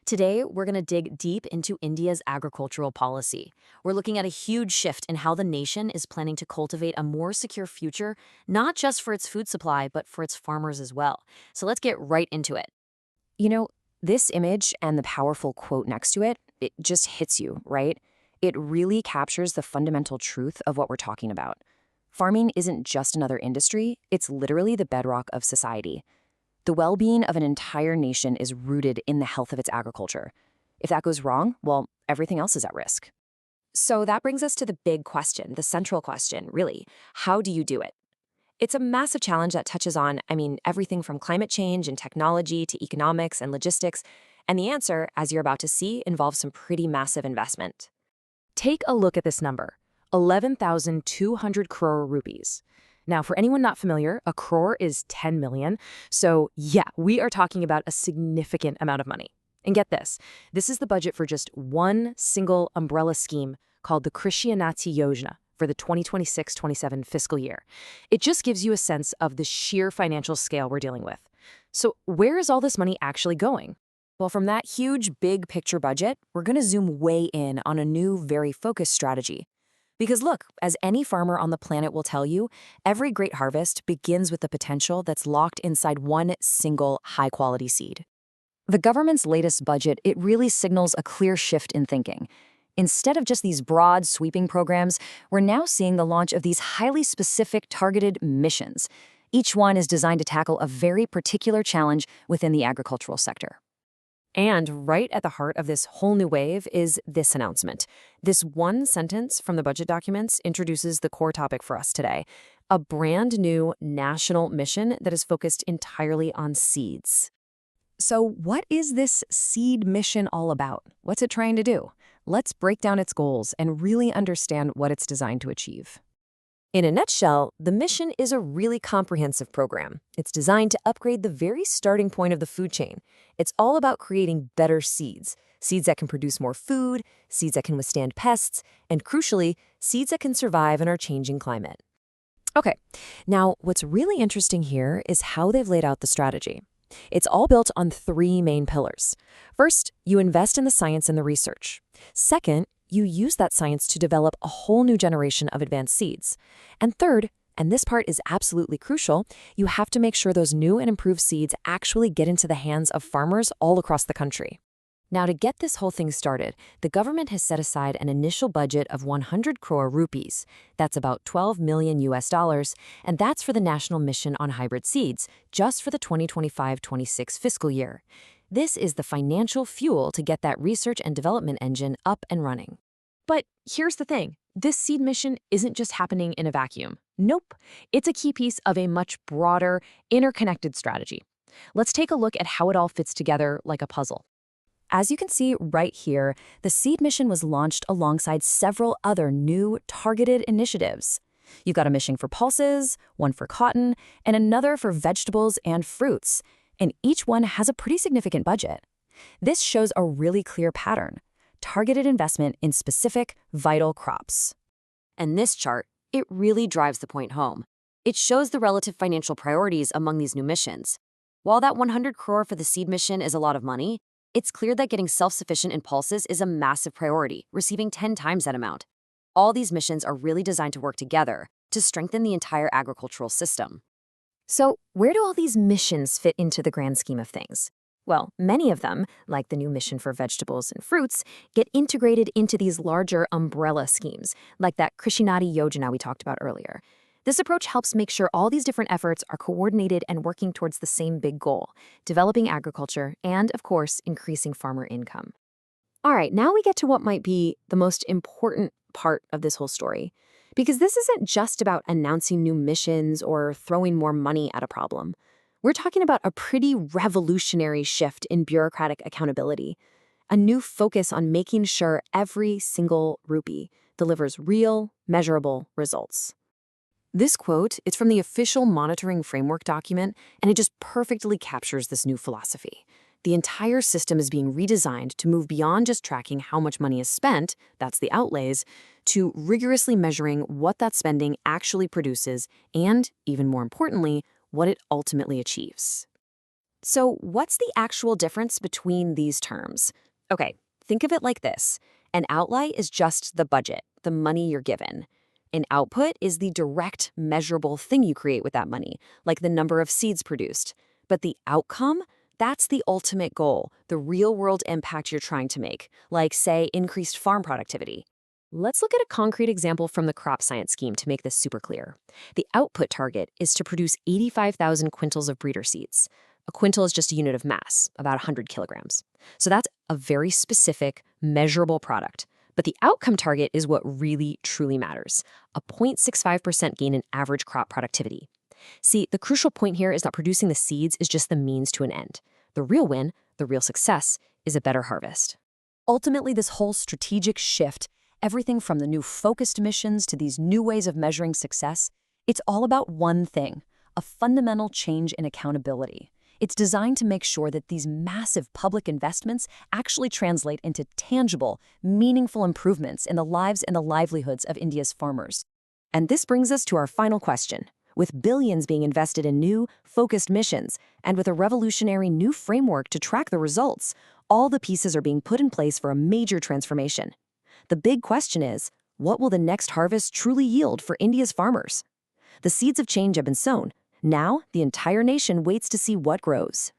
Today, we're going to dig deep into India's agricultural policy. We're looking at a huge shift in how the nation is planning to cultivate a more secure future, not just for its food supply, but for its farmers as well. So let's get right into it. You know, this image and the powerful quote next to it, it just hits you, right? It really captures the fundamental truth of what we're talking about. Farming isn't just another industry, it's literally the bedrock of society. The well-being of an entire nation is rooted in the health of its agriculture. If that goes wrong, well, everything else is at risk. So that brings us to the big question, the central question, really. How do you do it? It's a massive challenge that touches on, everything from climate change and technology to economics and logistics. And the answer, as you're about to see, involves some pretty massive investment. Take a look at this number, 11,200 crore rupees. Now, for anyone not familiar, a crore is 10 million. So yeah, we are talking about a significant amount of money. And get this is the budget for just one single umbrella scheme called the Krishi Unnati Yojana for the 2026-27 fiscal year. It just gives you a sense of the sheer financial scale we're dealing with. So where is all this money actually going? Well, from that huge, big picture budget, we're going to zoom way in on a new, very focused strategy. Because look, as any farmer on the planet will tell you, every great harvest begins with the potential that's locked inside one single high-quality seed. The government's latest budget, it really signals a clear shift in thinking. Instead of just these broad, sweeping programs, we're now seeing the launch of these highly specific, targeted missions. Each one is designed to tackle a very particular challenge within the agricultural sector. And right at the heart of this whole new wave is this announcement. This one sentence from the budget documents introduces the core topic for us today, a brand new national mission that is focused entirely on seeds. So what is this seed mission all about? What's it trying to do? Let's break down its goals and really understand what it's designed to achieve. In a nutshell, the mission is a really comprehensive program. It's designed to upgrade the very starting point of the food chain. It's all about creating better seeds, seeds that can produce more food, seeds that can withstand pests, and crucially, seeds that can survive in our changing climate. Okay, now what's really interesting here is how they've laid out the strategy. It's all built on three main pillars. First, you invest in the science and the research. Second, you use that science to develop a whole new generation of advanced seeds. And third, and this part is absolutely crucial, you have to make sure those new and improved seeds actually get into the hands of farmers all across the country. Now, to get this whole thing started, the government has set aside an initial budget of 100 crore rupees. That's about 12 million US dollars, and that's for the National Mission on Hybrid Seeds, just for the 2025-26 fiscal year. This is the financial fuel to get that research and development engine up and running. But here's the thing. This seed mission isn't just happening in a vacuum. Nope. It's a key piece of a much broader, interconnected strategy. Let's take a look at how it all fits together like a puzzle. As you can see right here, the seed mission was launched alongside several other new targeted initiatives. You've got a mission for pulses, one for cotton, and another for vegetables and fruits. And each one has a pretty significant budget. This shows a really clear pattern: targeted investment in specific, vital crops. And this chart, it really drives the point home. It shows the relative financial priorities among these new missions. While that 100 crore for the seed mission is a lot of money, it's clear that getting self-sufficient in pulses is a massive priority, receiving 10 times that amount. All these missions are really designed to work together to strengthen the entire agricultural system. So where do all these missions fit into the grand scheme of things? Well, many of them, like the new mission for vegetables and fruits, get integrated into these larger umbrella schemes, like that Krishi Unnati Yojana we talked about earlier. This approach helps make sure all these different efforts are coordinated and working towards the same big goal: developing agriculture and, of course, increasing farmer income. All right, now we get to what might be the most important part of this whole story. Because this isn't just about announcing new missions or throwing more money at a problem. We're talking about a pretty revolutionary shift in bureaucratic accountability, a new focus on making sure every single rupee delivers real, measurable results. This quote is from the official monitoring framework document, and it just perfectly captures this new philosophy. The entire system is being redesigned to move beyond just tracking how much money is spent, that's the outlays, to rigorously measuring what that spending actually produces and, even more importantly, what it ultimately achieves. So, what's the actual difference between these terms? Okay, think of it like this. An outlay is just the budget, the money you're given. An output is the direct, measurable thing you create with that money, like the number of seeds produced. But the outcome, that's the ultimate goal, the real-world impact you're trying to make, like, say, increased farm productivity. Let's look at a concrete example from the crop science scheme to make this super clear. The output target is to produce 85,000 quintals of breeder seeds. A quintal is just a unit of mass, about 100 kilograms. So that's a very specific, measurable product. But the outcome target is what really, truly matters, a 0.65% gain in average crop productivity. See, the crucial point here is that producing the seeds is just the means to an end. The real win, the real success, is a better harvest. Ultimately, this whole strategic shift, everything from the new focused missions to these new ways of measuring success, it's all about one thing, a fundamental change in accountability. It's designed to make sure that these massive public investments actually translate into tangible, meaningful improvements in the lives and the livelihoods of India's farmers. And this brings us to our final question. With billions being invested in new, focused missions, and with a revolutionary new framework to track the results, all the pieces are being put in place for a major transformation. The big question is, what will the next harvest truly yield for India's farmers? The seeds of change have been sown. Now, the entire nation waits to see what grows.